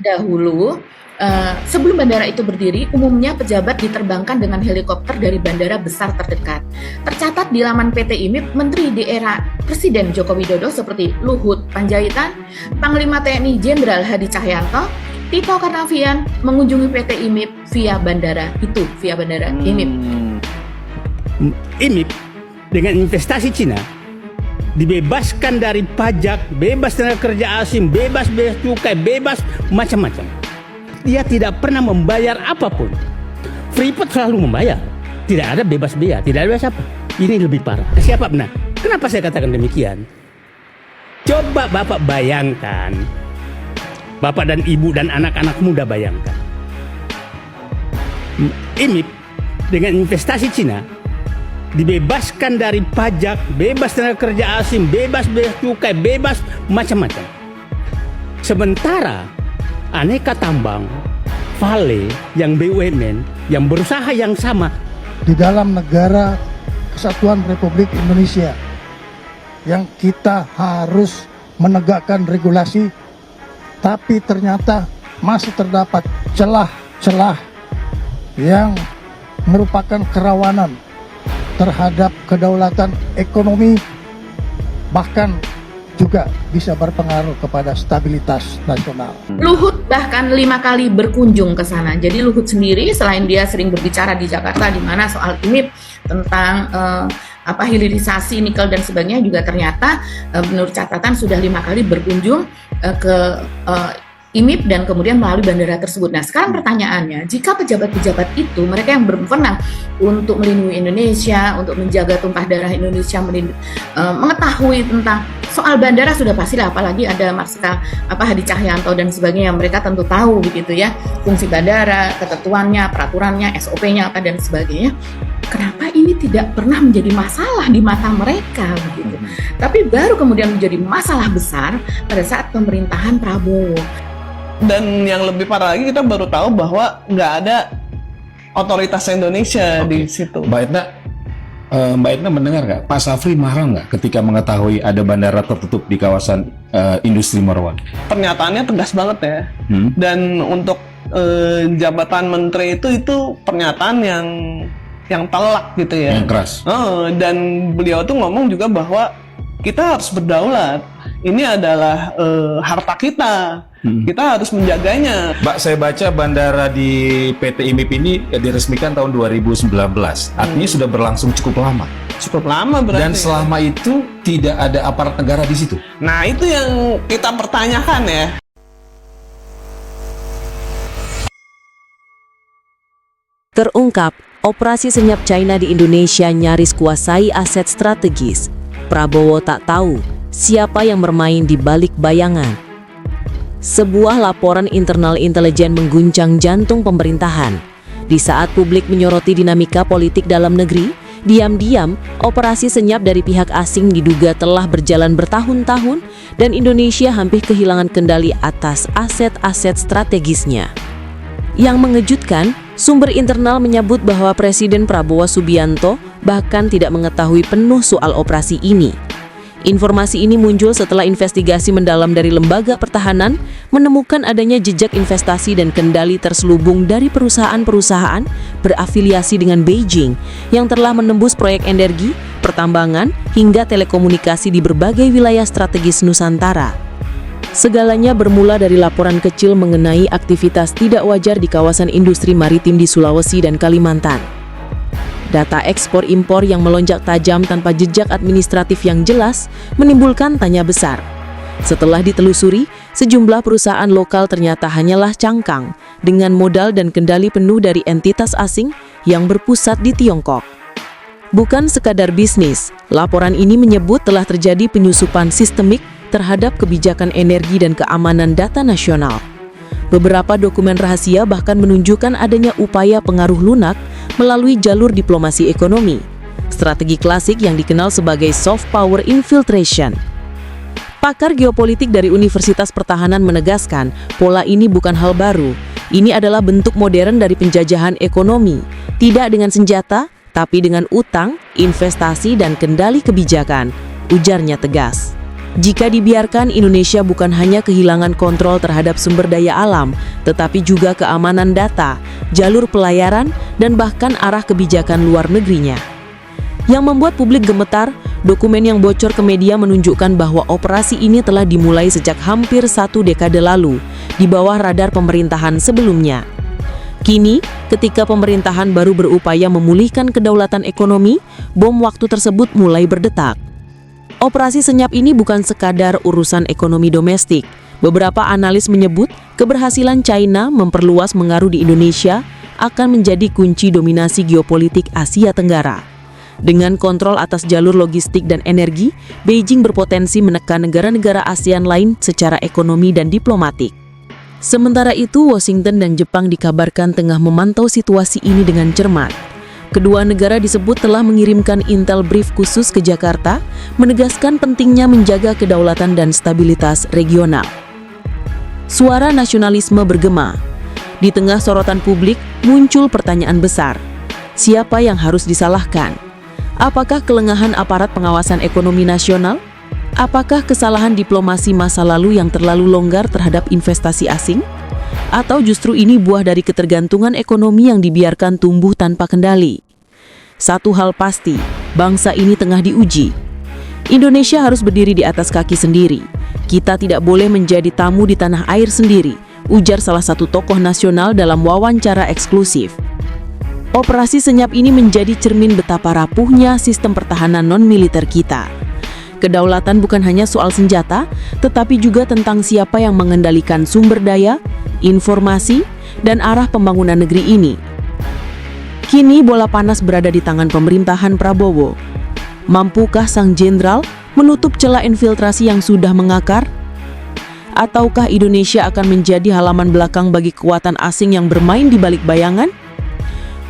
dahulu, sebelum bandara itu berdiri, umumnya pejabat diterbangkan dengan helikopter dari bandara besar terdekat. Tercatat di laman PT IMIP, menteri di era Presiden Joko Widodo seperti Luhut Panjaitan, Panglima TNI Jenderal Hadi Cahyanto, Tito Karnavian mengunjungi PT IMIP via bandara IMIP. IMIP dengan investasi Cina dibebaskan dari pajak, bebas tenaga kerja asing, bebas cukai, bebas macam-macam. Dia tidak pernah membayar apapun. Freeport selalu membayar. Tidak ada bebas bea, tidak ada bebas apa. Ini lebih parah. Siapa benar? Kenapa saya katakan demikian? Coba Bapak bayangkan, Bapak dan Ibu dan anak-anak muda bayangkan. IMIP dengan investasi Cina dibebaskan dari pajak, bebas tenaga kerja asing, bebas cukai, bebas macam-macam. Sementara aneka tambang, Vale, yang BUMN, yang berusaha yang sama di dalam negara Kesatuan Republik Indonesia, yang kita harus menegakkan regulasi, tapi ternyata masih terdapat celah-celah yang merupakan kerawanan terhadap kedaulatan ekonomi, bahkan juga bisa berpengaruh kepada stabilitas nasional. Luhut bahkan 5 kali berkunjung ke sana. Jadi Luhut sendiri, selain dia sering berbicara di Jakarta di mana soal IMIP tentang hilirisasi nikel dan sebagainya, juga ternyata menurut catatan sudah 5 kali berkunjung ke IMIP dan kemudian melalui bandara tersebut. Nah, sekarang pertanyaannya, jika pejabat-pejabat itu, mereka yang berwenang untuk melindungi Indonesia, untuk menjaga tumpah darah Indonesia, mengetahui tentang soal bandara sudah pasti lah, apalagi ada Marsikal Hadi Cahyanto dan sebagainya, mereka tentu tahu begitu ya, fungsi bandara, ketentuannya, peraturannya, SOP-nya apa dan sebagainya. Kenapa ini tidak pernah menjadi masalah di mata mereka begitu? Tapi baru kemudian menjadi masalah besar pada saat pemerintahan Prabowo. Dan yang lebih parah lagi, kita baru tahu bahwa nggak ada otoritas Indonesia di situ. Mbak Edna mendengar nggak? Pak Safri marah nggak ketika mengetahui ada bandara tertutup di kawasan industri Marwan? Pernyataannya tegas banget ya. Dan untuk jabatan menteri itu pernyataan yang telak gitu ya. Yang keras. Dan beliau tuh ngomong juga bahwa kita harus berdaulat. Ini adalah harta kita. Kita harus menjaganya. Mbak, saya baca bandara di PT IMIP ini diresmikan tahun 2019. Artinya sudah berlangsung cukup lama. Cukup lama berarti. Dan selama itu tidak ada aparat negara di situ. Nah, itu yang kita pertanyakan ya. Terungkap, operasi senyap China di Indonesia nyaris kuasai aset strategis. Prabowo tak tahu siapa yang bermain di balik bayangan. Sebuah laporan internal intelijen mengguncang jantung pemerintahan. Di saat publik menyoroti dinamika politik dalam negeri, diam-diam operasi senyap dari pihak asing diduga telah berjalan bertahun-tahun dan Indonesia hampir kehilangan kendali atas aset-aset strategisnya. Yang mengejutkan, sumber internal menyebut bahwa Presiden Prabowo Subianto bahkan tidak mengetahui penuh soal operasi ini. Informasi ini muncul setelah investigasi mendalam dari lembaga pertahanan menemukan adanya jejak investasi dan kendali terselubung dari perusahaan-perusahaan berafiliasi dengan Beijing yang telah menembus proyek energi, pertambangan, hingga telekomunikasi di berbagai wilayah strategis Nusantara. Segalanya bermula dari laporan kecil mengenai aktivitas tidak wajar di kawasan industri maritim di Sulawesi dan Kalimantan. Data ekspor-impor yang melonjak tajam tanpa jejak administratif yang jelas menimbulkan tanya besar. Setelah ditelusuri, sejumlah perusahaan lokal ternyata hanyalah cangkang dengan modal dan kendali penuh dari entitas asing yang berpusat di Tiongkok. Bukan sekadar bisnis, laporan ini menyebut telah terjadi penyusupan sistemik terhadap kebijakan energi dan keamanan data nasional. Beberapa dokumen rahasia bahkan menunjukkan adanya upaya pengaruh lunak melalui jalur diplomasi ekonomi, strategi klasik yang dikenal sebagai soft power infiltration. Pakar geopolitik dari Universitas Pertahanan menegaskan, pola ini bukan hal baru. Ini adalah bentuk modern dari penjajahan ekonomi, tidak dengan senjata, tapi dengan utang, investasi, dan kendali kebijakan, ujarnya tegas. Jika dibiarkan, Indonesia bukan hanya kehilangan kontrol terhadap sumber daya alam, tetapi juga keamanan data, jalur pelayaran, dan bahkan arah kebijakan luar negerinya. Yang membuat publik gemetar, dokumen yang bocor ke media menunjukkan bahwa operasi ini telah dimulai sejak hampir 1 dekade lalu, di bawah radar pemerintahan sebelumnya. Kini, ketika pemerintahan baru berupaya memulihkan kedaulatan ekonomi, bom waktu tersebut mulai berdetak. Operasi senyap ini bukan sekadar urusan ekonomi domestik. Beberapa analis menyebut keberhasilan China memperluas pengaruh di Indonesia akan menjadi kunci dominasi geopolitik Asia Tenggara. Dengan kontrol atas jalur logistik dan energi, Beijing berpotensi menekan negara-negara ASEAN lain secara ekonomi dan diplomatik. Sementara itu, Washington dan Jepang dikabarkan tengah memantau situasi ini dengan cermat. Kedua negara disebut telah mengirimkan intel brief khusus ke Jakarta, menegaskan pentingnya menjaga kedaulatan dan stabilitas regional. Suara nasionalisme bergema. Di tengah sorotan publik, muncul pertanyaan besar. Siapa yang harus disalahkan? Apakah kelengahan aparat pengawasan ekonomi nasional? Apakah kesalahan diplomasi masa lalu yang terlalu longgar terhadap investasi asing? Atau justru ini buah dari ketergantungan ekonomi yang dibiarkan tumbuh tanpa kendali? Satu hal pasti, bangsa ini tengah diuji. Indonesia harus berdiri di atas kaki sendiri. Kita tidak boleh menjadi tamu di tanah air sendiri, ujar salah satu tokoh nasional dalam wawancara eksklusif. Operasi senyap ini menjadi cermin betapa rapuhnya sistem pertahanan non-militer kita. Kedaulatan bukan hanya soal senjata, tetapi juga tentang siapa yang mengendalikan sumber daya, informasi, dan arah pembangunan negeri ini. Kini bola panas berada di tangan pemerintahan Prabowo. Mampukah sang jenderal menutup celah infiltrasi yang sudah mengakar? Ataukah Indonesia akan menjadi halaman belakang bagi kekuatan asing yang bermain di balik bayangan?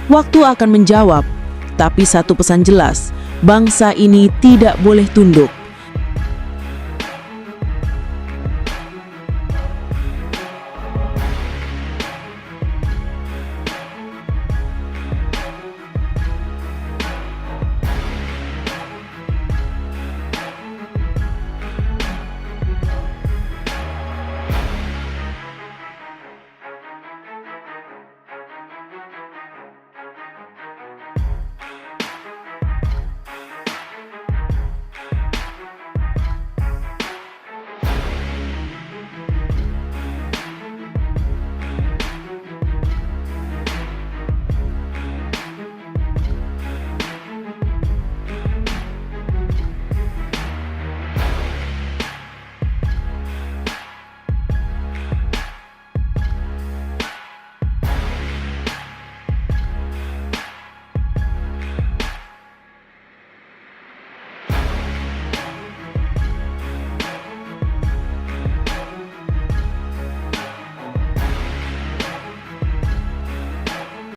Waktu akan menjawab, tapi satu pesan jelas, bangsa ini tidak boleh tunduk.